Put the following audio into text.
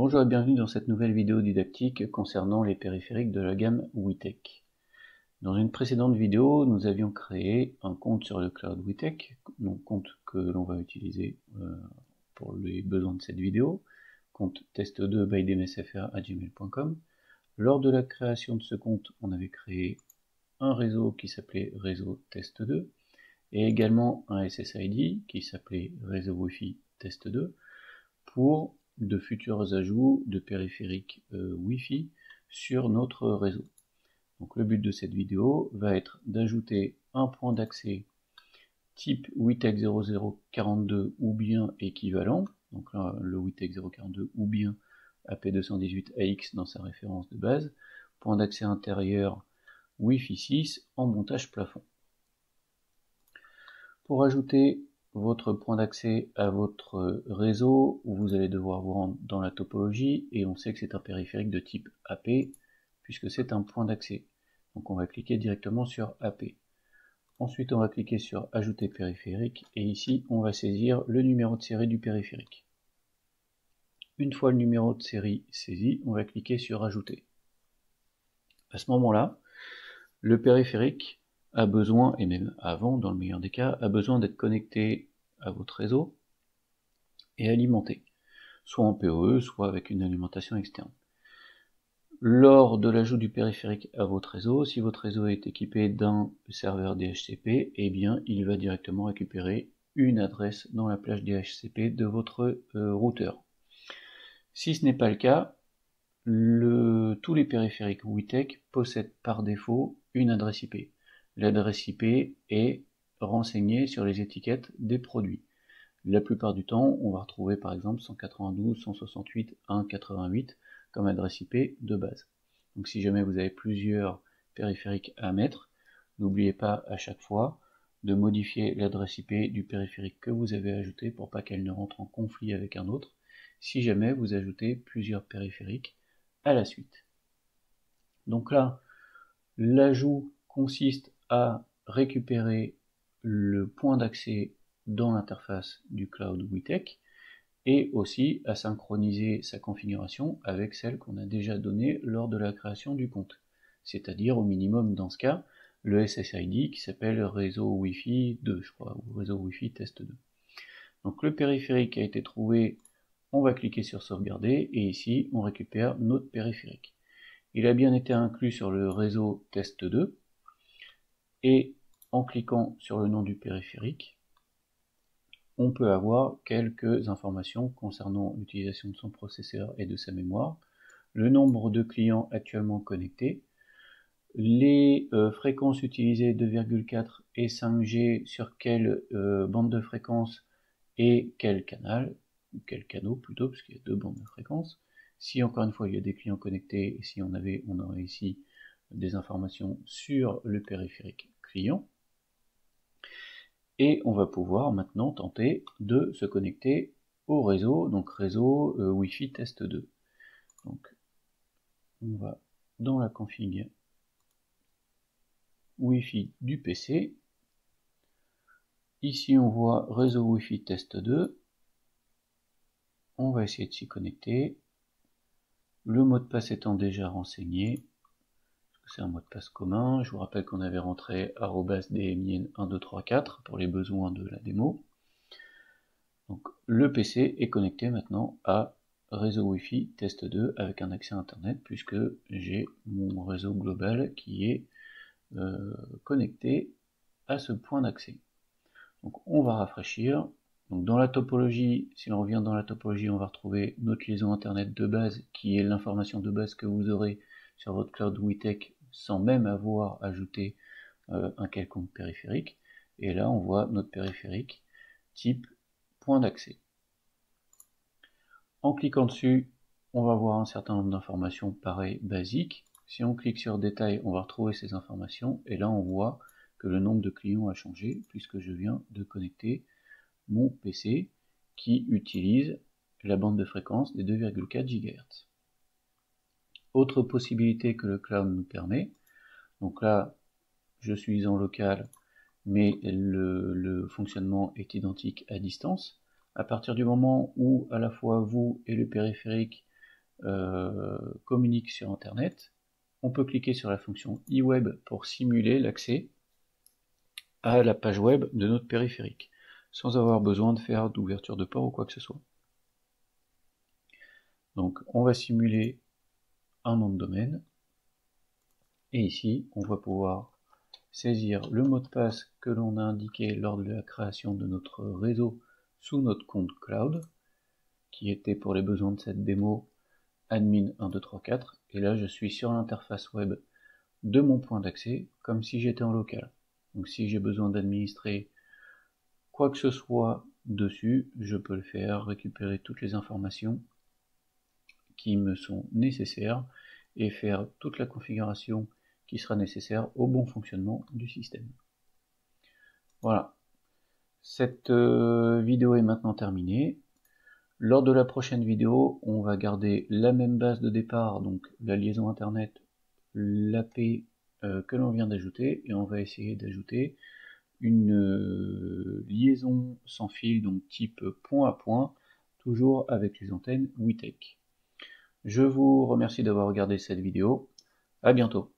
Bonjour et bienvenue dans cette nouvelle vidéo didactique concernant les périphériques de la gamme WITEC. Dans une précédente vidéo, nous avions créé un compte sur le cloud WITEC, donc compte que l'on va utiliser pour les besoins de cette vidéo, compte test2 by dmsfr@gmail.com. Lors de la création de ce compte, on avait créé un réseau qui s'appelait réseau test2 et également un SSID qui s'appelait réseau Wi-Fi test2 pour de futurs ajouts de périphériques Wi-Fi sur notre réseau. Donc le but de cette vidéo va être d'ajouter un point d'accès type WITEC 0042 ou bien équivalent, donc là le WITEC 042 ou bien AP218AX dans sa référence de base, point d'accès intérieur Wi-Fi 6 en montage plafond. Pour ajouter votre point d'accès à votre réseau, vous allez devoir vous rendre dans la topologie, et on sait que c'est un périphérique de type AP, puisque c'est un point d'accès. Donc on va cliquer directement sur AP. Ensuite on va cliquer sur Ajouter périphérique, et ici on va saisir le numéro de série du périphérique. Une fois le numéro de série saisi, on va cliquer sur Ajouter. À ce moment-là, le périphérique a besoin, et même avant dans le meilleur des cas, a besoin d'être connecté à votre réseau et alimenté, soit en PoE, soit avec une alimentation externe. Lors de l'ajout du périphérique à votre réseau, si votre réseau est équipé d'un serveur DHCP, eh bien il va directement récupérer une adresse dans la plage DHCP de votre routeur. Si ce n'est pas le cas, tous les périphériques WITEC possèdent par défaut une adresse IP. L'adresse IP est renseignée sur les étiquettes des produits. La plupart du temps, on va retrouver par exemple 192.168.1.88 comme adresse IP de base. Donc si jamais vous avez plusieurs périphériques à mettre, n'oubliez pas à chaque fois de modifier l'adresse IP du périphérique que vous avez ajouté pour pas qu'elle ne rentre en conflit avec un autre, si jamais vous ajoutez plusieurs périphériques à la suite. Donc là, l'ajout consiste à récupérer le point d'accès dans l'interface du cloud WITEC et aussi à synchroniser sa configuration avec celle qu'on a déjà donnée lors de la création du compte, c'est-à-dire au minimum dans ce cas le SSID qui s'appelle réseau Wi-Fi 2, je crois, ou réseau Wi-Fi test 2. Donc le périphérique a été trouvé, on va cliquer sur sauvegarder et ici on récupère notre périphérique. Il a bien été inclus sur le réseau test 2 et en cliquant sur le nom du périphérique, on peut avoir quelques informations concernant l'utilisation de son processeur et de sa mémoire, le nombre de clients actuellement connectés, les fréquences utilisées 2,4 et 5G sur quelle bande de fréquence et quel canal, ou quel canot plutôt, parce qu'il y a deux bandes de fréquence. Si encore une fois il y a des clients connectés, et si on aurait ici des informations sur le périphérique client. Et on va pouvoir maintenant tenter de se connecter au réseau, donc réseau Wi-Fi test 2. Donc on va dans la config Wi-Fi du PC. Ici on voit réseau Wi-Fi test 2. On va essayer de s'y connecter. Le mot de passe étant déjà renseigné, c'est un mot de passe commun. Je vous rappelle qu'on avait rentré @dmien1234 pour les besoins de la démo. Donc le PC est connecté maintenant à réseau Wi-Fi test 2 avec un accès internet puisque j'ai mon réseau global qui est connecté à ce point d'accès. Donc on va rafraîchir. Donc dans la topologie, si on revient dans la topologie, on va retrouver notre liaison internet de base qui est l'information de base que vous aurez sur votre cloud WITEC sans même avoir ajouté un quelconque périphérique. Et là on voit notre périphérique type point d'accès. En cliquant dessus, on va voir un certain nombre d'informations pareilles basiques. Si on clique sur détail, on va retrouver ces informations et là on voit que le nombre de clients a changé puisque je viens de connecter mon PC qui utilise la bande de fréquence des 2,4 GHz. Autre possibilité que le cloud nous permet, donc là je suis en local mais le fonctionnement est identique à distance. À partir du moment où à la fois vous et le périphérique communique sur Internet, on peut cliquer sur la fonction eWeb pour simuler l'accès à la page web de notre périphérique, sans avoir besoin de faire d'ouverture de port ou quoi que ce soit. Donc on va simuler un nom de domaine, et ici on va pouvoir saisir le mot de passe que l'on a indiqué lors de la création de notre réseau sous notre compte cloud, qui était pour les besoins de cette démo admin1234, et là je suis sur l'interface web de mon point d'accès comme si j'étais en local. Donc si j'ai besoin d'administrer quoi que ce soit dessus, je peux le faire, récupérer toutes les informations qui me sont nécessaires et faire toute la configuration qui sera nécessaire au bon fonctionnement du système. Voilà, cette vidéo est maintenant terminée. Lors de la prochaine vidéo, on va garder la même base de départ, donc la liaison internet, l'AP que l'on vient d'ajouter, et on va essayer d'ajouter une liaison sans fil, donc type point à point, toujours avec les antennes WITEC. Je vous remercie d'avoir regardé cette vidéo, à bientôt.